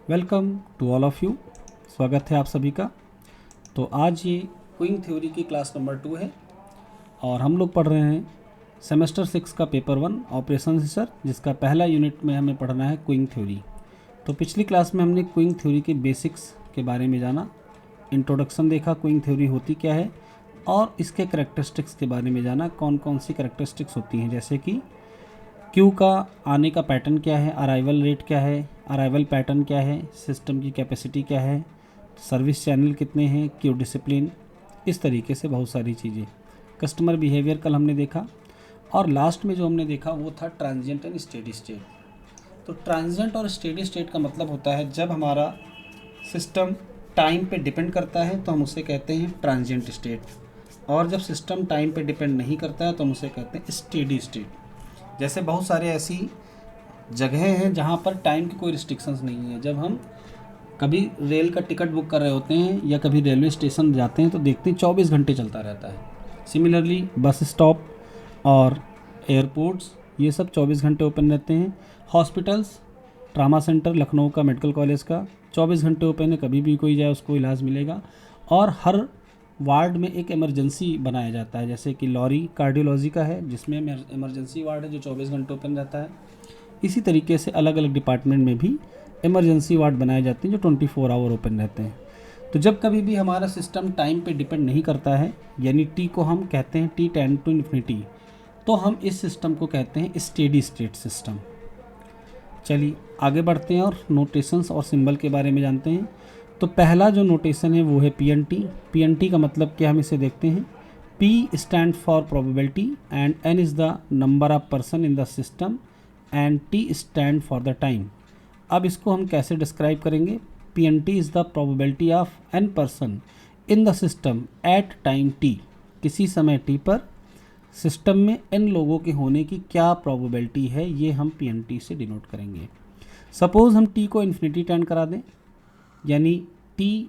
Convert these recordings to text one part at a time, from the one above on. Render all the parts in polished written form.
Welcome to all of you. स्वागत है आप सभी का। तो आज ये क्विंग थ्योरी की क्लास नंबर 2 है और हम लोग पढ़ रहे हैं सेमेस्टर 6 का पेपर 1 ऑपरेशन सर, जिसका पहला यूनिट में हमें पढ़ना है क्विंग थ्योरी। तो पिछली क्लास में हमने क्विंग थ्योरी के बेसिक्स के बारे में जाना, इंट्रोडक्शन देखा, क्विंग थ्योरी होती क्या है और इसके करैक्टरिस्टिक्स के बारे में जाना, कौन कौन सी करैक्टरिस्टिक्स होती हैं, जैसे कि क्यू का आने का पैटर्न क्या है, अराइवल रेट क्या है, अराइवल पैटर्न क्या है, सिस्टम की कैपेसिटी क्या है, सर्विस चैनल कितने हैं, क्यू डिसिप्लिन, इस तरीके से बहुत सारी चीज़ें। कस्टमर बिहेवियर कल हमने देखा और लास्ट में जो हमने देखा वो था ट्रांजिएंट एंड स्टेडी स्टेट। तो ट्रांजिएंट और स्टेडी स्टेट का मतलब होता है जब हमारा सिस्टम टाइम पे डिपेंड करता है तो हम उसे कहते हैं ट्रांजिएंट स्टेट, और जब सिस्टम टाइम पे डिपेंड नहीं करता है तो हम उसे कहते हैं स्टेडी स्टेट। जैसे बहुत सारे ऐसी जगह हैं जहाँ पर टाइम की कोई रिस्ट्रिक्शंस नहीं है। जब हम कभी रेल का टिकट बुक कर रहे होते हैं या कभी रेलवे स्टेशन जाते हैं तो देखते हैं 24 घंटे चलता रहता है। सिमिलरली बस स्टॉप और एयरपोर्ट्स, ये सब 24 घंटे ओपन रहते हैं। हॉस्पिटल्स, ट्रामा सेंटर लखनऊ का, मेडिकल कॉलेज का 24 घंटे ओपन है, कभी भी कोई जाए उसको इलाज मिलेगा। और हर वार्ड में एक इमरजेंसी बनाया जाता है, जैसे कि लॉरी कार्डियोलॉजी का है जिसमें इमरजेंसी वार्ड है जो 24 घंटे ओपन रहता है। इसी तरीके से अलग अलग डिपार्टमेंट में भी इमरजेंसी वार्ड बनाए जाते हैं जो 24 आवर ओपन रहते हैं। तो जब कभी भी हमारा सिस्टम टाइम पे डिपेंड नहीं करता है, यानी टी को हम कहते हैं टी टेंड टू इन्फिनिटी, तो हम इस सिस्टम को कहते हैं स्टेडी स्टेट सिस्टम। चलिए आगे बढ़ते हैं और नोटेशंस और सिंबल के बारे में जानते हैं। तो पहला जो नोटेशन है वो है पीएनटी। पीएनटी का मतलब क्या, हम इसे देखते हैं। P stand for probability and N is the number of person in the system and T stand for the time. अब इसको हम कैसे डिस्क्राइब करेंगे। PNT is the probability of N person in the system at time T. किसी समय T पर system में N लोगों के होने की क्या प्रोबेबिलिटी है, ये हम पीएनटी से डिनोट करेंगे। सपोज़ हम टी को इन्फिनिटी टेंड करा दें, यानी टी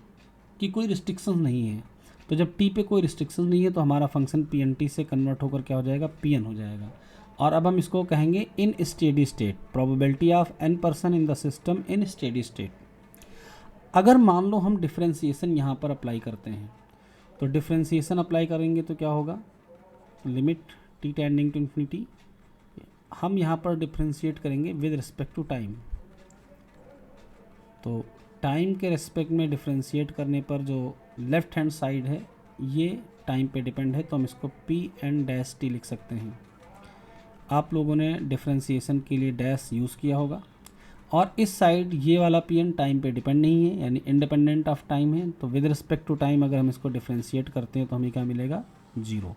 की कोई रिस्ट्रिक्शन नहीं है। तो जब टी पे कोई रिस्ट्रिक्शन नहीं है तो हमारा फंक्शन पीएनटी से कन्वर्ट होकर क्या हो जाएगा, पीएन हो जाएगा। और अब हम इसको कहेंगे in steady state, probability of N person in the system in steady state. अगर मान लो हम डिफ्रेंसिएशन यहाँ पर अप्लाई करते हैं, तो डिफ्रेंसिएशन अप्लाई करेंगे तो क्या होगा, limit T tending to infinity. हम यहाँ पर डिफ्रेंशिएट करेंगे विद रिस्पेक्ट टू टाइम। तो टाइम के रिस्पेक्ट में डिफ्रेंशिएट करने पर जो लेफ़्ट हैंड साइड है ये टाइम पे डिपेंड है, तो हम इसको पी एन डैश टी लिख सकते हैं। आप लोगों ने डिफ्रेंशिएशन के लिए डैश यूज़ किया होगा। और इस साइड ये वाला पी एन टाइम पे डिपेंड नहीं है, यानी इंडिपेंडेंट ऑफ टाइम है। तो विद रिस्पेक्ट टू टाइम अगर हम इसको डिफ्रेंशिएट करते हैं तो हमें क्या मिलेगा, 0।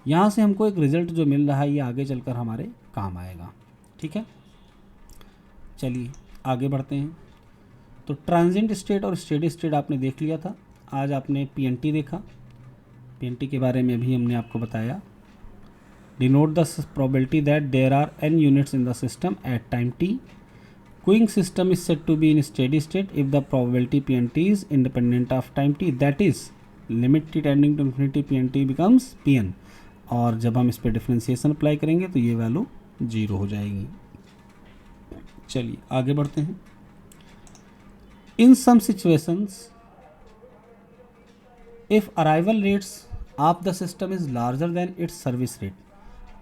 यहाँ से हमको एक रिज़ल्ट जो मिल रहा है ये आगे चलकर हमारे काम आएगा। ठीक है, चलिए आगे बढ़ते हैं। तो ट्रांजिएंट स्टेट और स्टेडी स्टेट आपने देख लिया था। आज आपने पीएनटी देखा, पीएनटी के बारे में भी हमने आपको बताया। Denote the probability that there are N units in the system at time T. Queuing system is said to be in steady state if the probability PNT is independent of time T, that is limit T tending to infinity PNT becomes PN. और जब हम इस पर differentiation apply करेंगे तो ये value 0 हो जाएगी। चलिए आगे बढ़ते हैं। In some situations, if arrival rates of the system is larger than its service rate,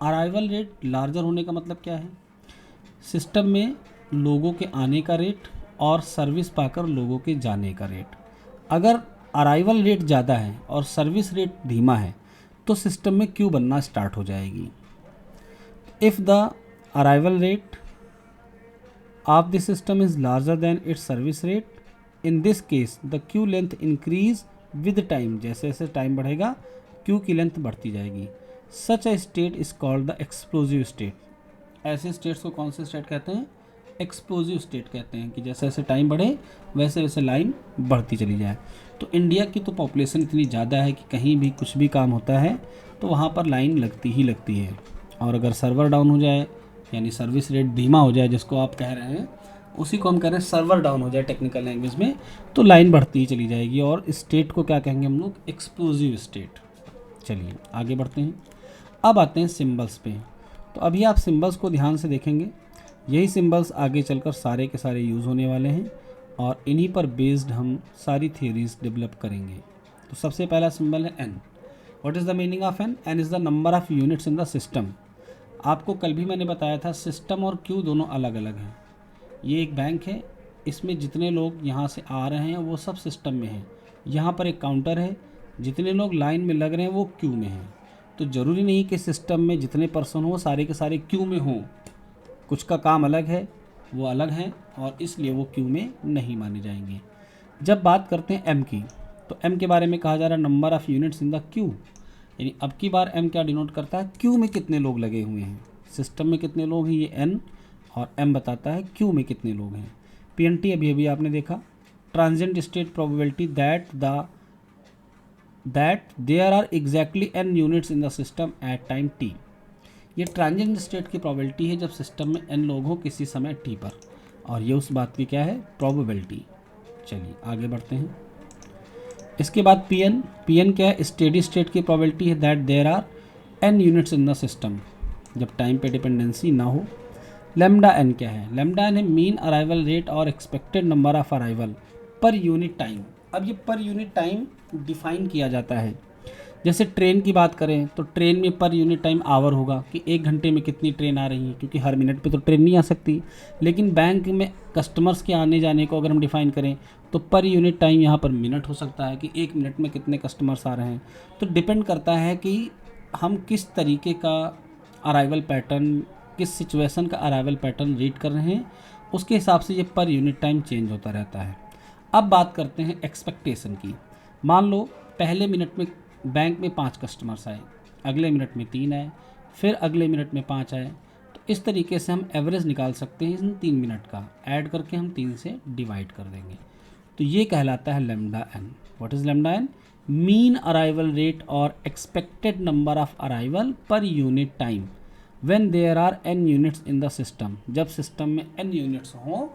arrival rate larger होने का मतलब क्या है, सिस्टम में लोगों के आने का रेट और सर्विस पाकर लोगों के जाने का रेट। अगर अराइवल रेट ज़्यादा है और सर्विस रेट धीमा है तो सिस्टम में क्यू बनना स्टार्ट हो जाएगी। If the arrival rate of the system is larger than its service rate, in this case the queue length increase with time. जैसे जैसे टाइम बढ़ेगा क्यू की लेंथ बढ़ती जाएगी। Such a state is called the explosive state. ऐसे states को कौन से स्टेट कहते हैं, एक्सप्लोजिव स्टेट कहते हैं, कि जैसे जैसे टाइम बढ़े वैसे वैसे लाइन बढ़ती चली जाए। तो इंडिया की तो पॉपुलेशन इतनी ज़्यादा है कि कहीं भी कुछ भी काम होता है तो वहाँ पर लाइन लगती ही लगती है। और अगर सर्वर डाउन हो जाए, यानी सर्विस रेट धीमा हो जाए, जिसको आप कह रहे हैं उसी को हम कह रहे हैं सर्वर डाउन हो जाए टेक्निकल लैंग्वेज में, तो लाइन बढ़ती ही चली जाएगी। और स्टेट को क्या कहेंगे हम लोग, एक्सप्लोजिव स्टेट। चलिए आगे बढ़ते हैं। अब आते हैं सिंबल्स पे। तो अभी आप सिंबल्स को ध्यान से देखेंगे, यही सिंबल्स आगे चलकर सारे के सारे यूज़ होने वाले हैं। और इन्हीं पर बेस्ड हम सारी थियरीज डेवलप करेंगे। तो सबसे पहला सिंबल है N. What is the meaning of N? N is the number of units in the system. आपको कल भी मैंने बताया था सिस्टम और क्यू दोनों अलग अलग हैं। ये एक बैंक है, इसमें जितने लोग यहाँ से आ रहे हैं वो सब सिस्टम में हैं। यहाँ पर एक काउंटर है, जितने लोग लाइन में लग रहे हैं वो क्यू में हैं। तो ज़रूरी नहीं कि सिस्टम में जितने पर्सन हो सारे के सारे क्यू में हों, कुछ का काम अलग है, वो अलग हैं और इसलिए वो क्यू में नहीं माने जाएंगे। जब बात करते हैं एम की, तो एम के बारे में कहा जा रहा है number of units in the Q. यानी अब की बार एम क्या डिनोट करता है? क्यू में कितने लोग लगे हुए हैं। सिस्टम में कितने लोग हैं ये एन, और एम बताता है क्यू में कितने लोग हैं। पीएनटी अभी अभी आपने देखा, transient state probability that there are exactly n units in the system at time t. ये ट्रांजिएंट स्टेट की प्रोबेबिलिटी है जब सिस्टम में एन लोग हों किसी समय टी पर, और ये उस बात की क्या है? प्रोबेबिलिटी। चलिए आगे बढ़ते हैं। इसके बाद पीएन क्या है? स्टेडी स्टेट की प्रोबेबिलिटी है that there are N units in the system, जब टाइम पे डिपेंडेंसी ना हो। लेमडा एन क्या है? लेमडा एन है मीन अराइवल रेट और expected number of arrival per unit time. अब ये पर यूनिट टाइम डिफाइन किया जाता है। जैसे ट्रेन की बात करें तो ट्रेन में पर यूनिट टाइम आवर होगा कि 1 घंटे में कितनी ट्रेन आ रही है, क्योंकि हर मिनट पे तो ट्रेन नहीं आ सकती। लेकिन बैंक में कस्टमर्स के आने जाने को अगर हम डिफ़ाइन करें तो पर यूनिट टाइम यहाँ पर मिनट हो सकता है कि 1 मिनट में कितने कस्टमर्स आ रहे हैं। तो डिपेंड करता है कि हम किस तरीके का अराइवल पैटर्न, किस सिचुएशन का अराइवल पैटर्न रीड कर रहे हैं, उसके हिसाब से ये पर यूनिट टाइम चेंज होता रहता है। अब बात करते हैं एक्सपेक्टेशन की। मान लो पहले मिनट में बैंक में 5 कस्टमर्स आए, अगले मिनट में 3 आए, फिर अगले मिनट में 5 आए। तो इस तरीके से हम एवरेज निकाल सकते हैं इन 3 मिनट का, ऐड करके हम 3 से डिवाइड कर देंगे। तो ये कहलाता है lambda n. What is lambda n? Mean arrival rate और expected number of arrival per unit time when there are N units in the system. जब सिस्टम में एन यूनिट्स हों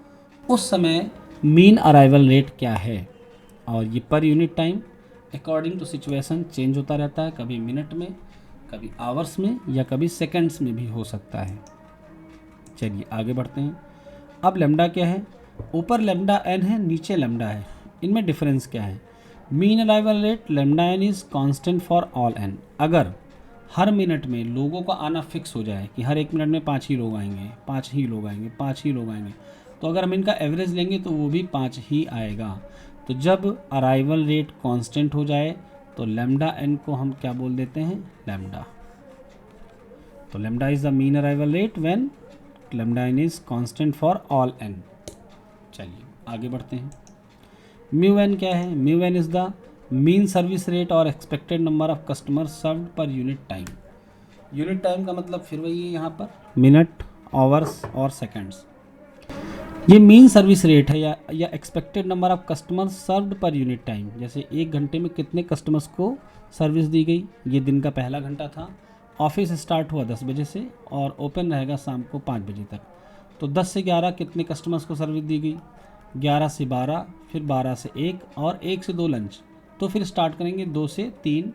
उस समय मीन अराइवल रेट क्या है। और ये per unit time according to situation change होता रहता है, कभी मिनट में, कभी आवर्स में, या कभी सेकंड्स में भी हो सकता है। चलिए आगे बढ़ते हैं। अब लेमडा क्या है? ऊपर लेमडा एन है, नीचे लेमडा है। इनमें डिफरेंस क्या है? Mean arrival rate lambda n is constant for all n. अगर हर मिनट में लोगों का आना फिक्स हो जाए कि हर 1 मिनट में 5 ही लोग आएंगे, 5 ही लोग आएंगे, 5 ही लोग आएंगे, तो अगर हम इनका एवरेज लेंगे तो वो भी 5 ही आएगा। तो जब अराइवल रेट कांस्टेंट हो जाए तो लेमडा एन को हम क्या बोल देते हैं? लेमडा। तो lambda is the mean arrival rate when lambda n is constant for all n. चलिए आगे बढ़ते हैं। म्यू एन क्या है? Mu n is the mean service rate और expected number of customer served per unit time. Unit time का मतलब फिर वही है यहाँ पर मिनट, आवर्स और सेकंड्स। ये मीन सर्विस रेट है या expected number of customers served per unit time. जैसे 1 घंटे में कितने कस्टमर्स को सर्विस दी गई, ये दिन का पहला घंटा था। ऑफिस स्टार्ट हुआ 10 बजे से और ओपन रहेगा शाम को 5 बजे तक। तो 10 से 11 कितने कस्टमर्स को सर्विस दी गई? 11 से 12, फिर 12 से 1 और 1 से 2 लंच। तो फिर स्टार्ट करेंगे 2 से 3,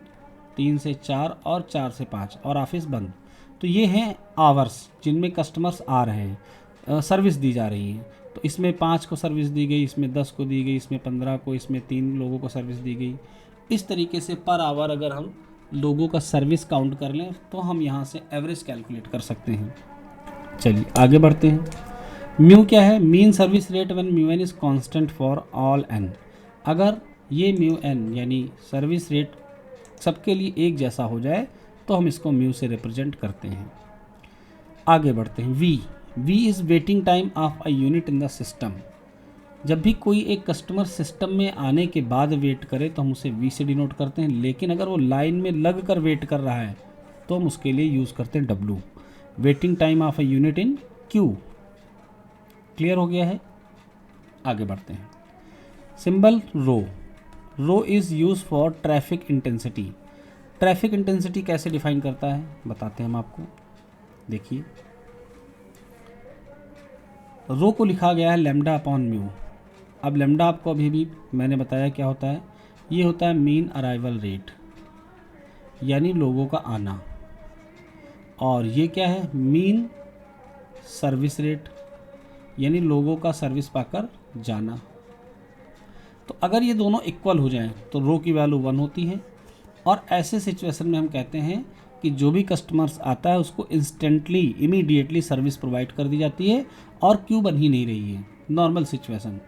3 से 4 और 4 से 5 और ऑफिस बंद। तो ये हैं आवर्स जिनमें कस्टमर्स आ रहे हैं, सर्विस दी जा रही है। तो इसमें 5 को सर्विस दी गई, इसमें 10 को दी गई, इसमें 15 को, इसमें 3 लोगों को सर्विस दी गई। इस तरीके से पर आवर अगर हम लोगों का सर्विस काउंट कर लें तो हम यहाँ से एवरेज कैलकुलेट कर सकते हैं। चलिए आगे बढ़ते हैं। म्यू क्या है? Mean service rate when mu n is constant for all n. अगर ये म्यू एन यानी सर्विस रेट सबके लिए एक जैसा हो जाए तो हम इसको म्यू से रिप्रेजेंट करते हैं। आगे बढ़ते हैं। V is waiting time of a unit in the system. जब भी कोई एक कस्टमर सिस्टम में आने के बाद वेट करे तो हम उसे वी से डिनोट करते हैं, लेकिन अगर वो लाइन में लग कर वेट कर रहा है तो हम उसके लिए यूज़ करते हैं W. Waiting time of a unit in queue. Clear हो गया है? आगे बढ़ते हैं। Symbol rho is use for traffic intensity. Traffic intensity कैसे डिफाइन करता है बताते हैं हम आपको। देखिए रो को लिखा गया है लेमडा अपॉन म्यू। अब लेमडा आपको अभी भी मैंने बताया क्या होता है, ये होता है मीन अराइवल रेट यानी लोगों का आना, और ये क्या है? मीन सर्विस रेट यानी लोगों का सर्विस पाकर जाना। तो अगर ये दोनों इक्वल हो जाएं तो रो की वैल्यू 1 होती है, और ऐसे सिचुएशन में हम कहते हैं कि जो भी कस्टमर्स आता है उसको इंस्टेंटली इमीडिएटली सर्विस प्रोवाइड कर दी जाती है और क्यू बन ही नहीं रही है, नॉर्मल सिचुएशन।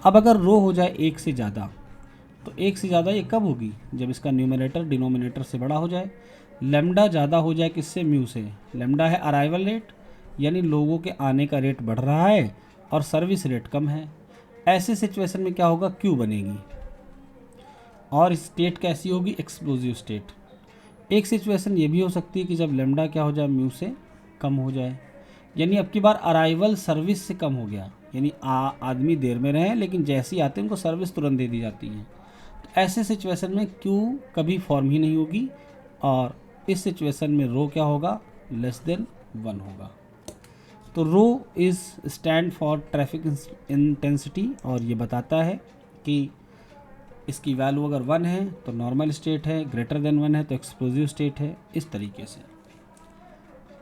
अब अगर रो हो जाए एक से ज़्यादा, तो एक से ज़्यादा ये कब होगी? जब इसका न्यूमरेटर डिनोमिनेटर से बड़ा हो जाए। लैम्डा ज़्यादा हो जाए किससे? म्यू से। लैम्डा है अराइवल रेट, यानी लोगों के आने का रेट बढ़ रहा है और सर्विस रेट कम है। ऐसे सिचुएशन में क्या होगा? क्यू बनेगी। और स्टेट कैसी होगी? Explosive state. एक सिचुएशन ये भी हो सकती है कि जब लैम्डा क्या हो जाए? म्यू से कम हो जाए, यानी अब की बार अराइवल सर्विस से कम हो गया, यानी आदमी देर में रहे लेकिन जैसे ही आते हैं उनको सर्विस तुरंत दे दी जाती है। तो ऐसे सिचुएशन में क्यू कभी फॉर्म ही नहीं होगी, और इस सिचुएशन में रो क्या होगा? लेस देन 1 होगा। तो rho is stand for traffic intensity, और ये बताता है कि इसकी वैल्यू अगर 1 है तो नॉर्मल स्टेट है, ग्रेटर देन 1 है तो एक्सप्लोजिव स्टेट है, इस तरीके से।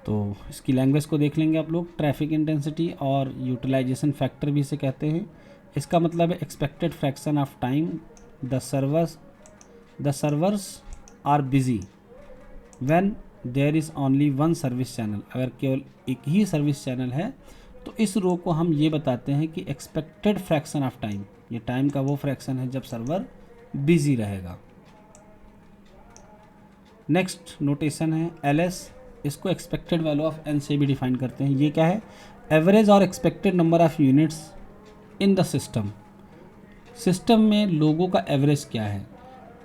तो इसकी लैंग्वेज को देख लेंगे आप लोग। ट्रैफिक इंटेंसिटी और यूटिलाइजेशन फैक्टर भी इसे कहते हैं। इसका मतलब है expected fraction of time the servers are busy when there is only one service channel. अगर केवल एक ही सर्विस चैनल है तो इस रो को हम ये बताते हैं कि एक्सपेक्टेड फ्रैक्शन ऑफ टाइम, ये टाइम का वो फ्रैक्शन है जब सर्वर बिजी रहेगा। नेक्स्ट नोटेशन है LS, इसको एक्सपेक्टेड वैल्यू ऑफ n से भी डिफाइन करते हैं। ये क्या है? एवरेज और expected number of units in the system. System में लोगों का एवरेज क्या है,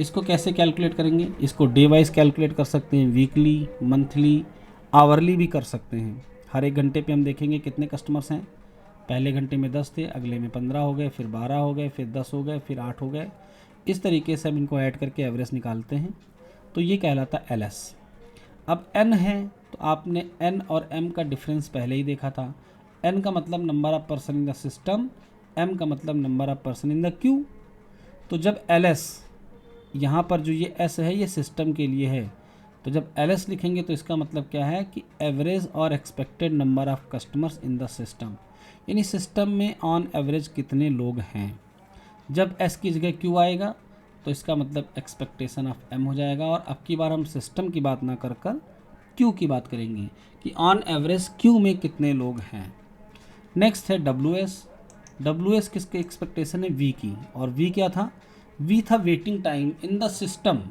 इसको कैसे कैलकुलेट करेंगे? इसको डे वाइज कैलकुलेट कर सकते हैं, वीकली, मंथली, आवरली भी कर सकते हैं। हर एक घंटे पे हम देखेंगे कितने कस्टमर्स हैं। पहले घंटे में 10 थे, अगले में 15 हो गए, फिर 12 हो गए, फिर 10 हो गए, फिर 8 हो गए। इस तरीके से हम इनको ऐड करके एवरेज निकालते हैं, तो ये कहलाता है LS। अब n है तो आपने n और m का डिफरेंस पहले ही देखा था। n का मतलब number of person in the system, m का मतलब number of person in the Q. तो जब LS, यहाँ पर जो ये S है ये सिस्टम के लिए है, तो जब LS लिखेंगे तो इसका मतलब क्या है कि एवरेज और expected number of customers in the system, यानी सिस्टम में ऑन एवरेज कितने लोग हैं। जब S की जगह Q आएगा तो इसका मतलब एक्सपेक्टेशन ऑफ M हो जाएगा। और अब की बार हम सिस्टम की बात ना कर कर Q की बात करेंगे कि ऑन एवरेज Q में कितने लोग हैं। नेक्स्ट है WS। WS किसके एक्सपेक्टेशन है? V की। और V क्या था? V था waiting time in the system.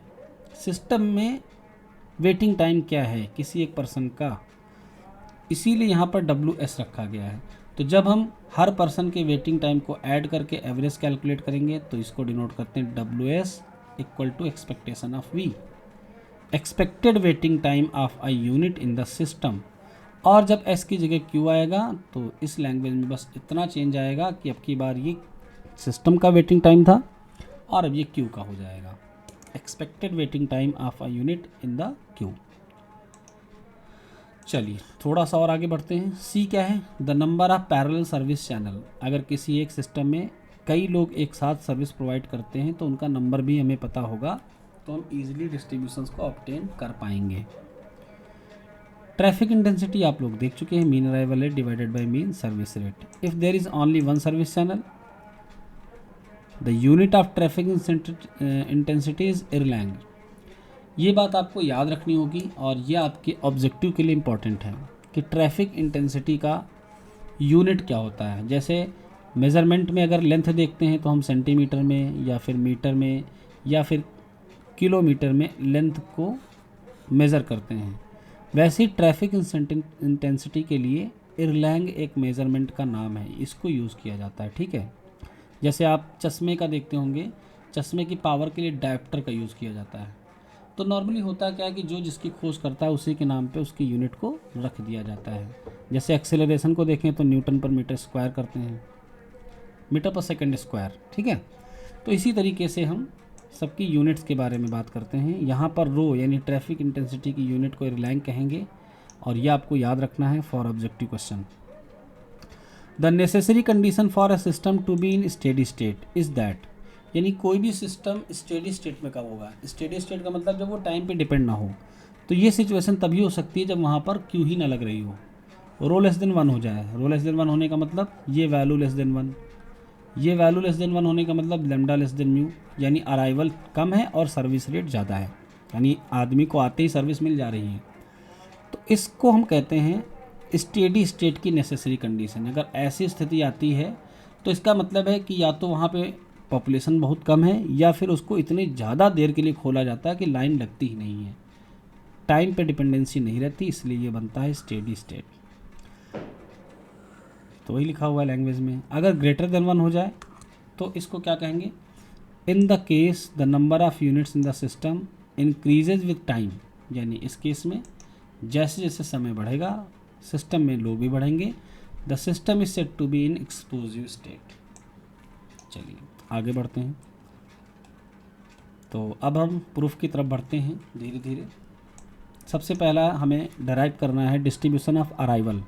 System में वेटिंग टाइम क्या है किसी एक पर्सन का, इसीलिए यहाँ पर WS रखा गया है। तो जब हम हर पर्सन के वेटिंग टाइम को ऐड करके एवरेज कैलकुलेट करेंगे तो इसको डिनोट करते हैं WS equal to expectation of V, expected waiting time of a unit in the system. और जब S की जगह Q आएगा तो इस लैंग्वेज में बस इतना चेंज आएगा कि अब की बार ये सिस्टम का वेटिंग टाइम था और अब ये Q का हो जाएगा, expected waiting time of a unit in the Q। चलिए थोड़ा सा और आगे बढ़ते हैं। C क्या है? The number of parallel service channel. अगर किसी एक सिस्टम में कई लोग एक साथ सर्विस प्रोवाइड करते हैं तो उनका नंबर भी हमें पता होगा, तो हम इजीली डिस्ट्रीब्यूशंस को ऑब्टेन कर पाएंगे। ट्रैफिक इंटेंसिटी आप लोग देख चुके हैं, mean arrival rate divided by mean service rate. If there is only one service channel the unit of traffic intensity is erlang. ये बात आपको याद रखनी होगी और ये आपके ऑब्जेक्टिव के लिए इम्पॉर्टेंट है कि ट्रैफिक इंटेंसिटी का यूनिट क्या होता है। जैसे मेज़रमेंट में अगर लेंथ देखते हैं तो हम सेंटीमीटर में या फिर मीटर में या फिर किलोमीटर में लेंथ को मेज़र करते हैं, वैसे ही ट्रैफिक इंटेंसिटी के लिए इरलैंग एक मेज़रमेंट का नाम है, इसको यूज़ किया जाता है। ठीक है, जैसे आप चश्मे का देखते होंगे, चश्मे की पावर के लिए डायोप्टर का यूज़ किया जाता है। तो नॉर्मली होता क्या है कि जो जिसकी खोज करता है उसी के नाम पे उसकी यूनिट को रख दिया जाता है। जैसे एक्सेलरेशन को देखें तो न्यूटन पर मीटर स्क्वायर करते हैं, मीटर पर सेकंड स्क्वायर। ठीक है, तो इसी तरीके से हम सबकी यूनिट्स के बारे में बात करते हैं। यहाँ पर रो यानी ट्रैफिक इंटेंसिटी की यूनिट को इरलैंग कहेंगे और ये आपको याद रखना है for objective question. The necessary condition for a system to be in steady state is that, यानी कोई भी सिस्टम स्टेडी स्टेट में कब होगा? स्टेडी स्टेट का मतलब जब वो टाइम पे डिपेंड ना हो। तो ये सिचुएशन तभी हो सकती है जब वहाँ पर क्यू ही ना लग रही हो, रो लेस देन 1 हो जाए। रो लेस देन 1 होने का मतलब ये वैल्यू लेस देन 1, ये वैल्यू लेस देन 1 होने का मतलब लैम्डा लेस देन म्यू, यानी अराइवल कम है और सर्विस रेट ज़्यादा है, यानी आदमी को आते ही सर्विस मिल जा रही है। तो इसको हम कहते हैं स्टेडी स्टेट की नेसेसरी कंडीशन। अगर ऐसी स्थिति आती है तो इसका मतलब है कि या तो वहाँ पे पॉपुलेशन बहुत कम है या फिर उसको इतनी ज़्यादा देर के लिए खोला जाता है कि लाइन लगती ही नहीं है, टाइम पे डिपेंडेंसी नहीं रहती, इसलिए ये बनता है स्टेडी स्टेट। तो वही लिखा हुआ है लैंग्वेज में। अगर ग्रेटर देन 1 हो जाए तो इसको क्या कहेंगे, in the case the number of units in the system increases with time, यानी इस केस में जैसे जैसे समय बढ़ेगा सिस्टम में लोग भी बढ़ेंगे। The system is said to be in explosive state. चलिए आगे बढ़ते हैं। तो अब हम प्रूफ की तरफ बढ़ते हैं धीरे धीरे। सबसे पहला हमें डराइव करना है डिस्ट्रीब्यूशन ऑफ अराइवल।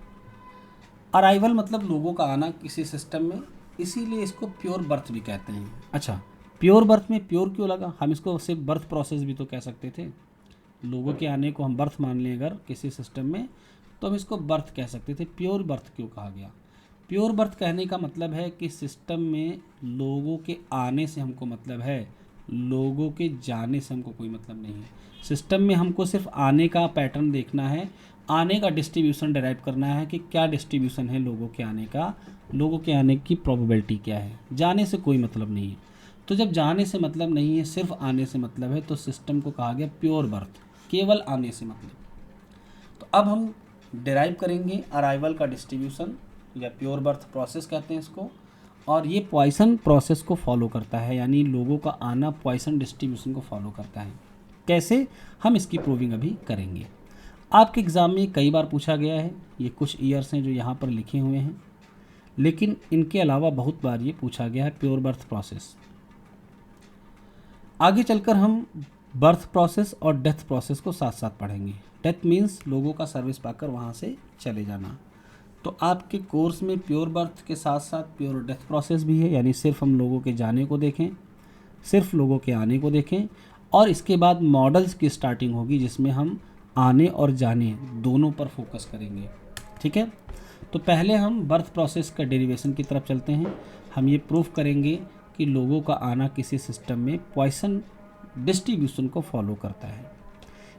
अराइवल मतलब लोगों का आना किसी सिस्टम में, इसीलिए इसको प्योर बर्थ भी कहते हैं। अच्छा, प्योर बर्थ में प्योर क्यों लगा, हम इसको सिर्फ बर्थ प्रोसेस भी तो कह सकते थे। लोगों के आने को हम बर्थ मान लें अगर किसी सिस्टम में, तो हम इसको बर्थ कह सकते थे। प्योर बर्थ क्यों कहा गया, प्योर बर्थ कहने का मतलब है कि सिस्टम में लोगों के आने से हमको मतलब है, लोगों के जाने से हमको कोई मतलब नहीं है। सिस्टम में हमको सिर्फ आने का पैटर्न देखना है, आने का डिस्ट्रीब्यूशन डिराइव करना है कि क्या डिस्ट्रीब्यूशन है लोगों के आने का, लोगों के आने की प्रोबेबिलिटी क्या है। जाने से कोई मतलब नहीं है। तो जब जाने से मतलब नहीं है, सिर्फ आने से मतलब है, तो सिस्टम को कहा गया प्योर बर्थ, केवल आने से मतलब। तो अब हम डिराइव करेंगे अराइवल का डिस्ट्रीब्यूशन, या प्योर बर्थ प्रोसेस कहते हैं इसको, और ये पॉइसन प्रोसेस को फॉलो करता है, यानी लोगों का आना पॉइसन डिस्ट्रीब्यूशन को फॉलो करता है। कैसे, हम इसकी प्रूविंग अभी करेंगे। आपके एग्ज़ाम में कई बार पूछा गया है, ये कुछ ईयर्स हैं जो यहाँ पर लिखे हुए हैं, लेकिन इनके अलावा बहुत बार ये पूछा गया है प्योर बर्थ प्रोसेस। आगे चलकर हम बर्थ प्रोसेस और डेथ प्रोसेस को साथ साथ पढ़ेंगे। डेथ मीन्स लोगों का सर्विस पाकर वहाँ से चले जाना। तो आपके कोर्स में प्योर बर्थ के साथ साथ प्योर डेथ प्रोसेस भी है, यानी सिर्फ हम लोगों के जाने को देखें, सिर्फ लोगों के आने को देखें, और इसके बाद मॉडल्स की स्टार्टिंग होगी जिसमें हम आने और जाने दोनों पर फोकस करेंगे। ठीक है, तो पहले हम बर्थ प्रोसेस का डेरिवेशन की तरफ चलते हैं। हम ये प्रूफ करेंगे कि लोगों का आना किसी सिस्टम में पॉइसन डिस्ट्रीब्यूशन को फॉलो करता है।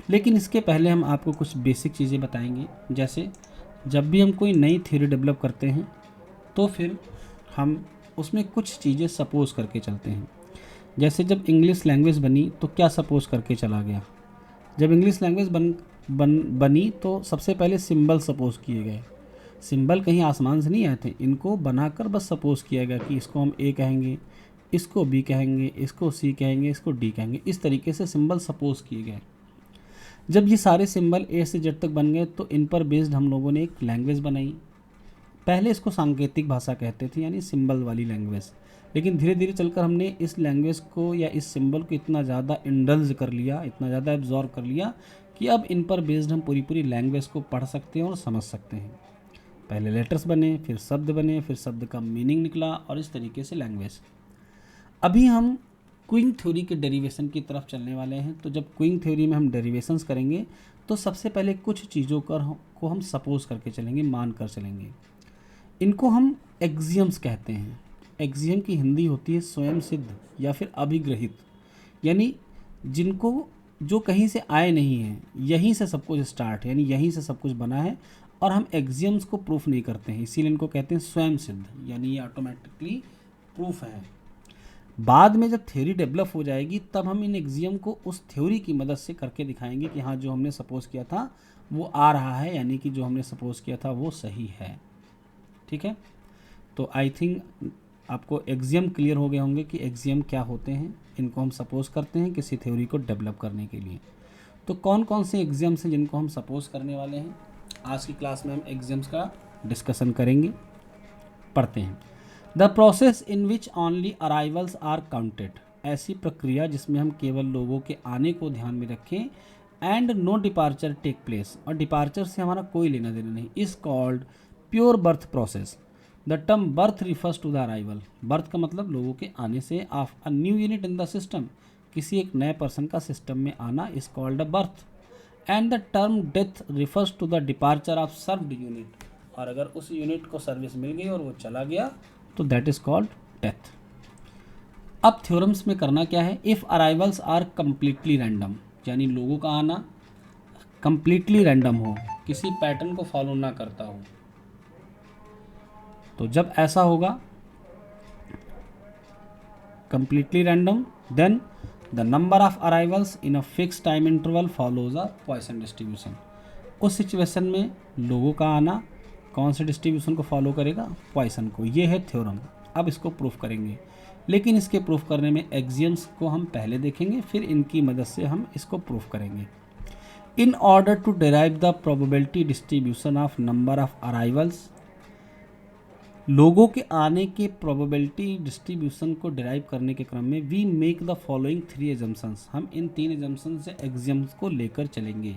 लेकिन इसके पहले हम आपको कुछ बेसिक चीज़ें बताएंगे। जैसे जब भी हम कोई नई थ्योरी डेवलप करते हैं तो फिर हम उसमें कुछ चीज़ें सपोज करके चलते हैं। जैसे जब इंग्लिश लैंग्वेज बनी तो क्या सपोज करके चला गया, जब इंग्लिश लैंग्वेज बनी तो सबसे पहले सिंबल सपोज किए गए। सिंबल कहीं आसमान से नहीं आए थे, इनको बनाकर बस सपोज किया गया कि इसको हम ए कहेंगे, इसको बी कहेंगे, इसको सी कहेंगे, इसको डी कहेंगे। इस तरीके से सिंबल सपोज किए गए। जब ये सारे सिंबल ए से जेड तक बन गए तो इन पर बेस्ड हम लोगों ने एक लैंग्वेज बनाई। पहले इसको सांकेतिक भाषा कहते थे, यानी सिंबल वाली लैंग्वेज। लेकिन धीरे धीरे चलकर हमने इस लैंग्वेज को या इस सिंबल को इतना ज़्यादा इंडल्ज कर लिया, इतना ज़्यादा एब्जॉर्व कर लिया कि अब इन पर बेस्ड हम पूरी पूरी लैंग्वेज को पढ़ सकते हैं और समझ सकते हैं। पहले लेटर्स बने, फिर शब्द बने, फिर शब्द का मीनिंग निकला, और इस तरीके से लैंग्वेज। अभी हम क्विंग थ्योरी के डेरिवेशन की तरफ चलने वाले हैं। तो जब क्विंग थ्योरी में हम डेरिवेशंस करेंगे तो सबसे पहले कुछ चीज़ों को हम सपोज करके चलेंगे, मान कर चलेंगे। इनको हम एक्सियम्स कहते हैं। एक्सियम की हिंदी होती है स्वयं सिद्ध या फिर अभिग्रहित, यानी जिनको जो कहीं से आए नहीं हैं, यहीं से सब कुछ स्टार्ट है, यानी यहीं से सब कुछ बना है, और हम एक्सियम्स को प्रूफ नहीं करते हैं, इसीलिए इनको कहते हैं स्वयं सिद्ध, यानी ये ऑटोमेटिकली प्रूफ है। बाद में जब थ्योरी डेवलप हो जाएगी तब हम इन एक्सियम को उस थ्योरी की मदद से करके दिखाएंगे कि हाँ, जो हमने सपोज किया था वो आ रहा है, यानी कि जो हमने सपोज किया था वो सही है। ठीक है, तो आई थिंक आपको एक्सियम क्लियर हो गए होंगे कि एक्सियम क्या होते हैं। इनको हम सपोज करते हैं किसी थ्योरी को डेवलप करने के लिए। तो कौन कौन से एक्सियम्स हैं जिनको हम सपोज करने वाले हैं, आज की क्लास में हम एक्सियम्स का डिस्कशन करेंगे। पढ़ते हैं। The process in which only arrivals are counted, ऐसी प्रक्रिया जिसमें हम केवल लोगों के आने को ध्यान में रखें, and no departure take place, और डिपार्चर से हमारा कोई लेना देना नहीं, is called pure birth process. The term birth refers to the arrival, birth का मतलब लोगों के आने से, of a new unit in the system, किसी एक नए पर्सन का सिस्टम में आना, is called a birth. And the term death refers to the departure of served unit, और अगर उस यूनिट को सर्विस मिल गई और वो चला गया तो दैट इज़ कॉल्ड डेथ। अब थ्योरम्स में करना क्या है, if arrivals are completely random, यानी लोगों का आना कम्प्लीटली रैंडम हो, किसी पैटर्न को फॉलो ना करता हो, तो जब ऐसा होगा completely random, then the number of arrivals in a fixed time interval follows a Poisson distribution। उस सिचुएशन में लोगों का आना कौन से डिस्ट्रीब्यूशन को फॉलो करेगा, पॉइसन को। ये है थ्योरम। अब इसको प्रूफ करेंगे, लेकिन इसके प्रूफ करने में एक्सियम्स को हम पहले देखेंगे, फिर इनकी मदद से हम इसको प्रूफ करेंगे। In order to derive the probability distribution of number of arrivals, लोगों के आने के प्रोबेबिलिटी डिस्ट्रीब्यूशन को डिराइव करने के क्रम में we make the following 3 assumptions, हम इन 3 एजम्पशन से एक्सियम्स को लेकर चलेंगे।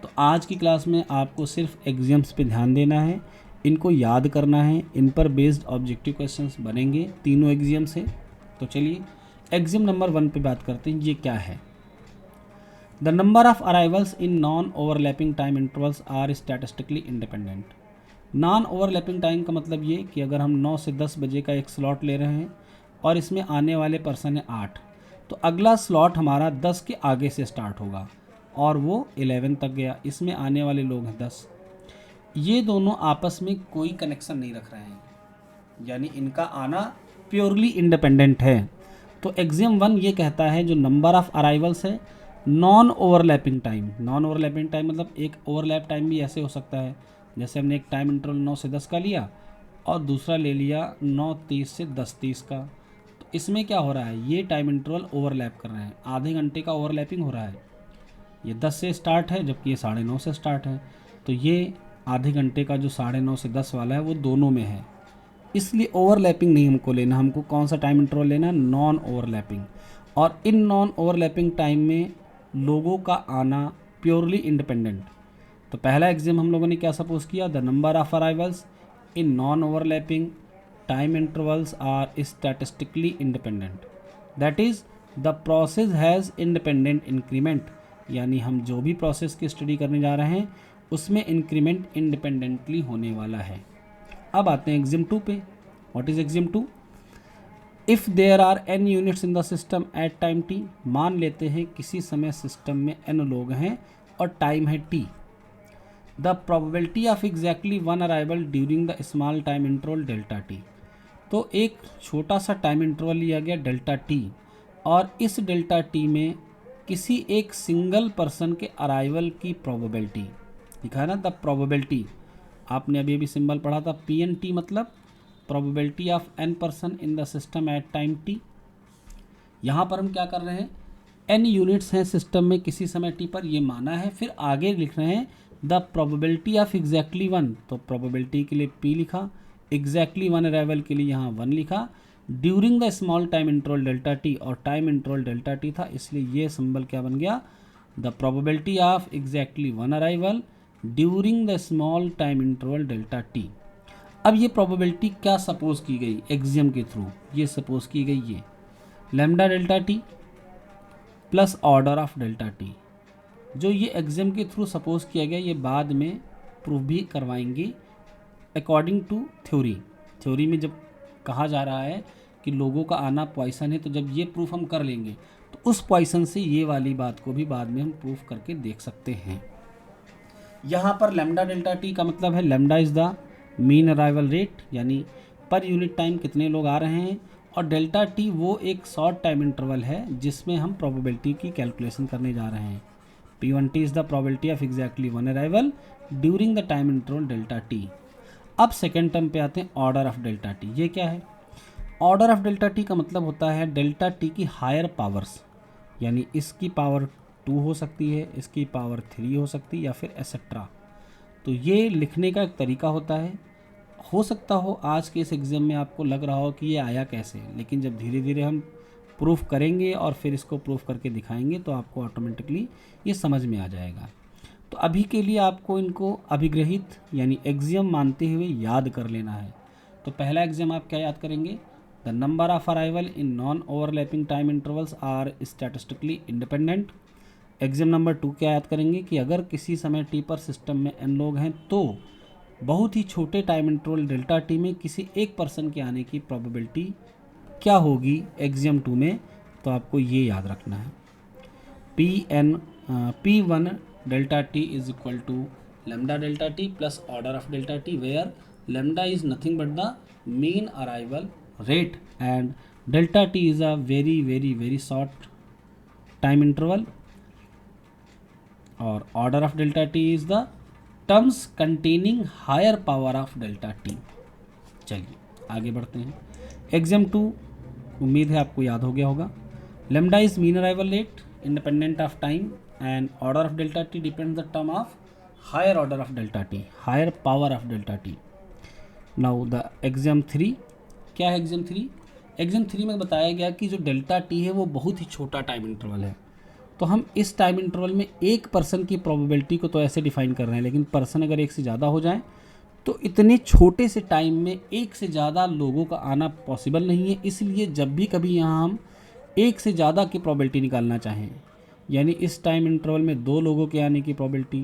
तो आज की क्लास में आपको सिर्फ एक्सियम्स पे ध्यान देना है, इनको याद करना है, इन पर बेस्ड ऑब्जेक्टिव क्वेश्चंस बनेंगे, तीनों एक्सियम से। तो चलिए एक्सियम नंबर 1 पे बात करते हैं, ये क्या है। The number of arrivals in non overlapping time intervals are statistically independent. Non overlapping time का मतलब ये कि अगर हम 9 से 10 बजे का एक स्लॉट ले रहे हैं और इसमें आने वाले पर्सन है 8, तो अगला स्लॉट हमारा 10 के आगे से स्टार्ट होगा और वो 11 तक गया, इसमें आने वाले लोग हैं 10। ये दोनों आपस में कोई कनेक्शन नहीं रख रहे हैं, यानी इनका आना प्योरली इंडिपेंडेंट है। तो एक्सियम 1 ये कहता है जो नंबर ऑफ अराइवल्स है non overlapping time, non overlapping time मतलब एक ओवरलैप टाइम भी ऐसे हो सकता है, जैसे हमने एक टाइम इंटरवल 9 से 10 का लिया और दूसरा ले लिया 9:30 से 10:30 का, तो इसमें क्या हो रहा है, ये टाइम इंटरवल ओवरलैप कर रहे हैं, आधे घंटे का ओवरलैपिंग हो रहा है। ये 10 से स्टार्ट है जबकि ये 9:30 से स्टार्ट है, तो ये आधे घंटे का जो 9:30 से 10 वाला है वो दोनों में है, इसलिए ओवरलैपिंग नहीं हमको लेना। हमको कौन सा टाइम इंटरवल लेना, नॉन ओवरलैपिंग। और इन नॉन ओवरलैपिंग टाइम में लोगों का आना प्योरली इंडिपेंडेंट। तो पहला एग्जाम हम लोगों ने क्या सपोज किया, the number of arrivals in non overlapping time intervals are statistically independent, that is the process has independent increment, यानी हम जो भी प्रोसेस की स्टडी करने जा रहे हैं उसमें इंक्रीमेंट इंडिपेंडेंटली होने वाला है। अब आते हैं एग्जाम 2 पे। What is exam 2, if there are n units in the system at time t, मान लेते हैं किसी समय सिस्टम में n लोग हैं और टाइम है t, the probability of exactly 1 arrival during the small time interval delta t। तो एक छोटा सा टाइम इंटरवल लिया गया डेल्टा t, और इस डेल्टा t में किसी एक सिंगल पर्सन के अराइवल की प्रोबेबिलिटी लिखा है ना, द प्रोबेबिलिटी, आपने अभी सिंबल पढ़ा था PNT, मतलब probability of n person in the system at time t। यहाँ पर हम क्या कर रहे हैं, n यूनिट्स हैं सिस्टम में किसी समय t पर, ये माना है, फिर आगे लिख रहे हैं द प्रोबेबिलिटी ऑफ एग्जैक्टली 1, तो प्रोबेबिलिटी के लिए p लिखा, एग्जैक्टली 1 अराइवल के लिए यहाँ 1 लिखा, during the small time interval delta t, और टाइम इंटरवल डेल्टा t था, इसलिए ये सिंबल क्या बन गया, the probability of exactly 1 arrival during the small time interval delta t। अब ये प्रोबेबिलिटी क्या सपोज की गई एक्सियम के थ्रू, ये सपोज की गई ये lambda delta t plus order of delta t, जो ये एक्सियम के थ्रू सपोज किया गया, ये बाद में प्रूफ भी करवाएंगे अकॉर्डिंग टू थ्योरी। थ्योरी में जब कहा जा रहा है कि लोगों का आना पॉइसन है, तो जब ये प्रूफ हम कर लेंगे तो उस पॉइसन से ये वाली बात को भी बाद में हम प्रूफ करके देख सकते हैं। यहाँ पर लैम्डा डेल्टा टी का मतलब है lambda is the mean arrival rate, यानी पर यूनिट टाइम कितने लोग आ रहे हैं, और डेल्टा टी वो एक शॉर्ट टाइम इंटरवल है जिसमें हम प्रोबेबिलिटी की कैलकुलेशन करने जा रहे हैं। P1t is the probability of exactly 1 arrival during the time interval delta T. अब सेकेंड टर्म पे आते हैं ऑर्डर ऑफ डेल्टा टी। ये क्या है, ऑर्डर ऑफ डेल्टा टी का मतलब होता है डेल्टा टी की हायर पावर्स, यानी इसकी पावर 2 हो सकती है, इसकी पावर 3 हो सकती है, या फिर एसेट्रा। तो ये लिखने का एक तरीका होता है। हो सकता हो आज के इस एग्ज़ाम में आपको लग रहा हो कि ये आया कैसे, लेकिन जब धीरे धीरे हम प्रूफ करेंगे और फिर इसको प्रूफ करके दिखाएंगे तो आपको ऑटोमेटिकली ये समझ में आ जाएगा। तो अभी के लिए आपको इनको अभिग्रहित यानी एक्सियम मानते हुए याद कर लेना है। तो पहला एग्जाम आप क्या याद करेंगे, the number of arrival in non overlapping time intervals are statistically independent. Exam number 2 क्या याद करेंगे कि अगर किसी समय टी पर सिस्टम में n लोग हैं तो बहुत ही छोटे टाइम इंटरवल डेल्टा टी में किसी एक पर्सन के आने की प्रोबेबिलिटी क्या होगी एग्जाम 2 में, तो आपको ये याद रखना है। P1 delta t is equal to lambda delta t plus order of delta t, where lambda is nothing but the mean arrival rate and delta t is a very very very short time interval, और order of delta t is the terms containing higher power of delta t. चलिए आगे बढ़ते हैं। Exam 2 उम्मीद है आपको याद हो गया होगा। Lambda is mean arrival rate independent of time and order of delta t depends the term of higher order of delta t, higher power of delta t. Now the exam 3, क्या है exam 3? Exam 3 में बताया गया कि जो delta T है वो बहुत ही छोटा टाइम इंटरवल है। तो हम इस टाइम इंटरवल में एक पर्सन की प्रोबेबिलिटी को तो ऐसे डिफाइन कर रहे हैं, लेकिन पर्सन अगर एक से ज़्यादा हो जाए तो इतने छोटे से टाइम में एक से ज़्यादा लोगों का आना पॉसिबल नहीं है। इसलिए जब भी कभी यहाँ हम एक से ज़्यादा की प्रोबेबिलिटी निकालना चाहें, यानी इस टाइम इंटरवल में 2 लोगों के आने की प्रोबेबिलिटी,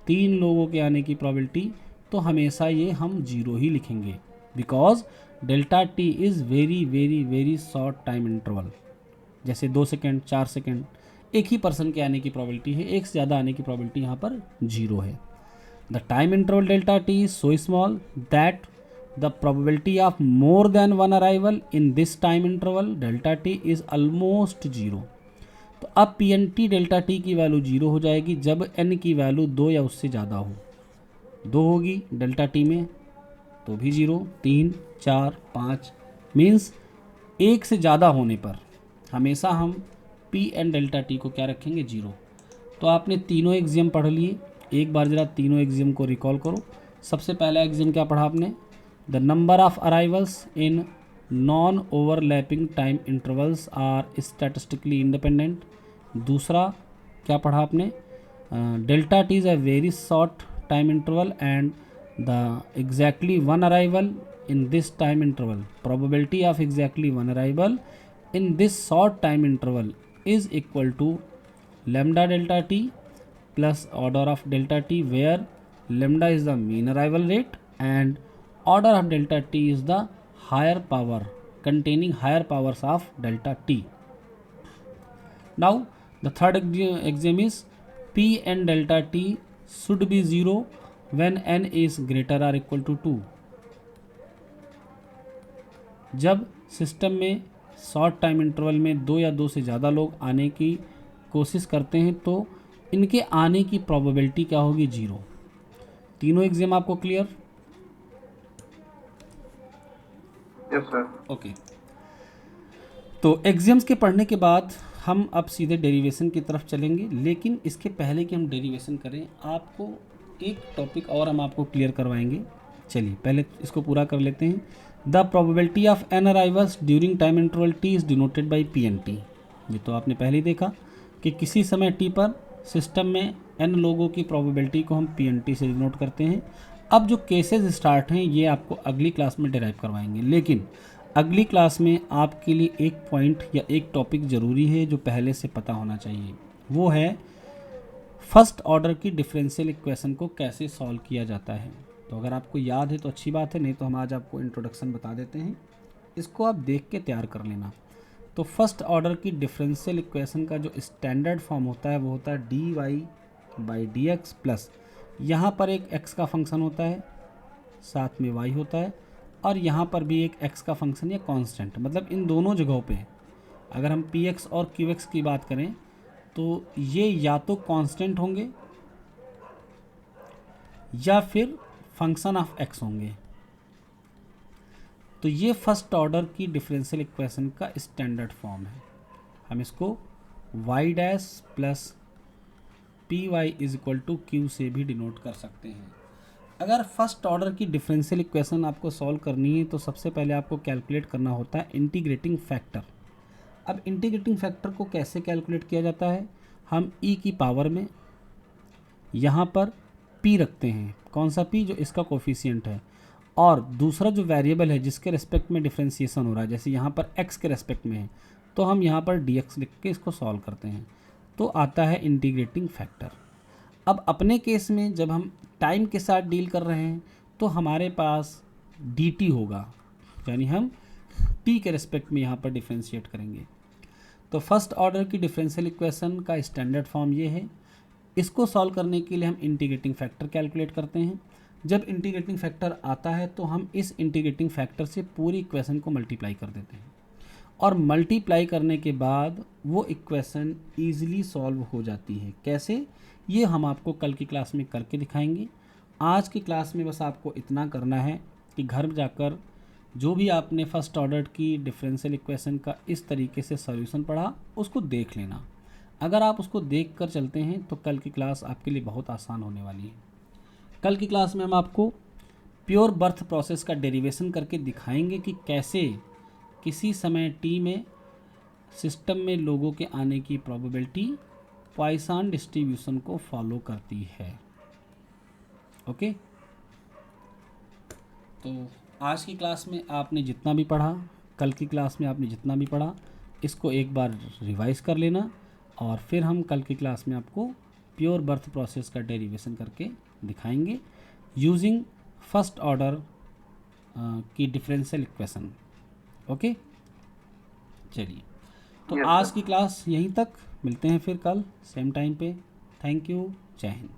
3 लोगों के आने की प्रोबेबिलिटी, तो हमेशा ये हम 0 ही लिखेंगे, because delta t is very very very short time interval. जैसे 2 सेकेंड, 4 सेकेंड, एक ही पर्सन के आने की प्रोबेबिलिटी है, एक से ज़्यादा आने की प्रोबेबिलिटी यहाँ पर 0 है। The time interval delta t is so small that the probability of more than one arrival in this time interval delta t is almost 0। तो अब p n t delta t की वैल्यू 0 हो जाएगी जब N की value 2 या उससे ज़्यादा हो। 2 होगी डेल्टा टी में तो भी 0, 3, 4, 5 मीन्स एक से ज़्यादा होने पर हमेशा हम पी एन डेल्टा टी को क्या रखेंगे? 0। तो आपने तीनों एग्जाम पढ़ लिए, एक बार ज़रा तीनों एग्जाम को रिकॉल करो। सबसे पहला एग्जाम क्या पढ़ा आपने? The number of arrivals in non overlapping time intervals are statistically independent. दूसरा क्या पढ़ा आपने? Delta t is a very short time interval and the exactly one arrival in this time interval, probability of exactly one arrival in this short time interval is equal to lambda delta t plus order of delta t, where lambda is the mean arrival rate and order of delta t is the higher power containing higher powers of delta t. Now the third exam is p and delta t should be 0 when n is greater or equal to 2। जब system में short time interval में 2 या 2 से ज़्यादा लोग आने की कोशिश करते हैं तो इनके आने की प्रोबेबिलिटी क्या होगी? 0। तीनों एग्जाम आपको क्लियर? Yes sir. ओके, तो एग्जाम्स के पढ़ने के बाद हम अब सीधे डेरिवेशन की तरफ चलेंगे, लेकिन इसके पहले कि हम डेरिवेशन करें आपको एक टॉपिक और हम आपको क्लियर करवाएंगे। चलिए पहले इसको पूरा कर लेते हैं। The probability of n arrivals during time interval t is denoted by p n t. ये तो आपने पहले ही देखा कि किसी समय टी पर सिस्टम में एन लोगों की प्रोबेबिलिटी को हम पी एन टी से डिनोट करते हैं। अब जो केसेस स्टार्ट हैं ये आपको अगली क्लास में डिराइव करवाएंगे, लेकिन अगली क्लास में आपके लिए एक पॉइंट या एक टॉपिक ज़रूरी है जो पहले से पता होना चाहिए, वो है फर्स्ट ऑर्डर की डिफरेंशियल इक्वेशन को कैसे सॉल्व किया जाता है। तो अगर आपको याद है तो अच्छी बात है, नहीं तो हम आज आपको इंट्रोडक्शन बता देते हैं, इसको आप देख के तैयार कर लेना। तो फर्स्ट ऑर्डर की डिफरेंशियल इक्वेशन का जो स्टैंडर्ड फॉर्म होता है वो होता है d y by d x plus, यहाँ पर एक एक्स का फंक्शन होता है, साथ में वाई होता है, और यहाँ पर भी एक एक्स का फंक्शन या कांस्टेंट। मतलब इन दोनों जगहों पे अगर हम पी एक्स और क्यू एक्स की बात करें तो ये या तो कांस्टेंट होंगे या फिर फंक्शन ऑफ एक्स होंगे। तो ये फर्स्ट ऑर्डर की डिफरेंशियल इक्वेशन का स्टैंडर्ड फॉर्म है। हम इसको y dash plus p y is equal to q से भी डिनोट कर सकते हैं। अगर फर्स्ट ऑर्डर की डिफरेंशियल इक्वेशन आपको सॉल्व करनी है तो सबसे पहले आपको कैलकुलेट करना होता है इंटीग्रेटिंग फैक्टर। अब इंटीग्रेटिंग फैक्टर को कैसे कैलकुलेट किया जाता है? हम ई की पावर में यहाँ पर पी रखते हैं, कौन सा पी? जो इसका कोफिशिएंट है, और दूसरा जो वेरिएबल है जिसके रेस्पेक्ट में डिफरेंशिएशन हो रहा है, जैसे यहाँ पर एक्स के रेस्पेक्ट में है तो हम यहाँ पर डी एक्स लिख के इसको सॉल्व करते हैं, तो आता है इंटीग्रेटिंग फैक्टर। अब अपने केस में जब हम टाइम के साथ डील कर रहे हैं तो हमारे पास डी टी होगा, यानी हम टी के रेस्पेक्ट में यहाँ पर डिफ्रेंशिएट करेंगे। तो फर्स्ट ऑर्डर की डिफरेंशियल इक्वेशन का स्टैंडर्ड फॉर्म ये है। इसको सॉल्व करने के लिए हम इंटीग्रेटिंग फैक्टर कैलकुलेट करते हैं। जब इंटीग्रेटिंग फैक्टर आता है तो हम इस इंटीग्रेटिंग फैक्टर से पूरी इक्वेशन को मल्टीप्लाई कर देते हैं, और मल्टीप्लाई करने के बाद वो इक्वेशन ईजिली सॉल्व हो जाती है। कैसे, ये हम आपको कल की क्लास में करके दिखाएंगे। आज की क्लास में बस आपको इतना करना है कि घर में जाकर जो भी आपने फर्स्ट ऑर्डर की डिफरेंशियल इक्वेशन का इस तरीके से सॉल्यूशन पढ़ा उसको देख लेना। अगर आप उसको देख कर चलते हैं तो कल की क्लास आपके लिए बहुत आसान होने वाली है। कल की क्लास में हम आपको प्योर बर्थ प्रोसेस का डेरिवेशन करके दिखाएंगे कि कैसे किसी समय टी में सिस्टम में लोगों के आने की प्रोबेबिलिटी पॉइसन डिस्ट्रीब्यूशन को फॉलो करती है। ओके, तो आज की क्लास में आपने जितना भी पढ़ा, कल की क्लास में आपने जितना भी पढ़ा, इसको एक बार रिवाइज कर लेना, और फिर हम कल की क्लास में आपको प्योर बर्थ प्रोसेस का डेरिवेशन करके दिखाएंगे यूजिंग फर्स्ट ऑर्डर की डिफरेंशियल इक्वेशन। ओके, चलिए, तो Yes, आज sir. की क्लास यहीं तक, मिलते हैं फिर कल सेम टाइम पे। थैंक यू, जय हिंद।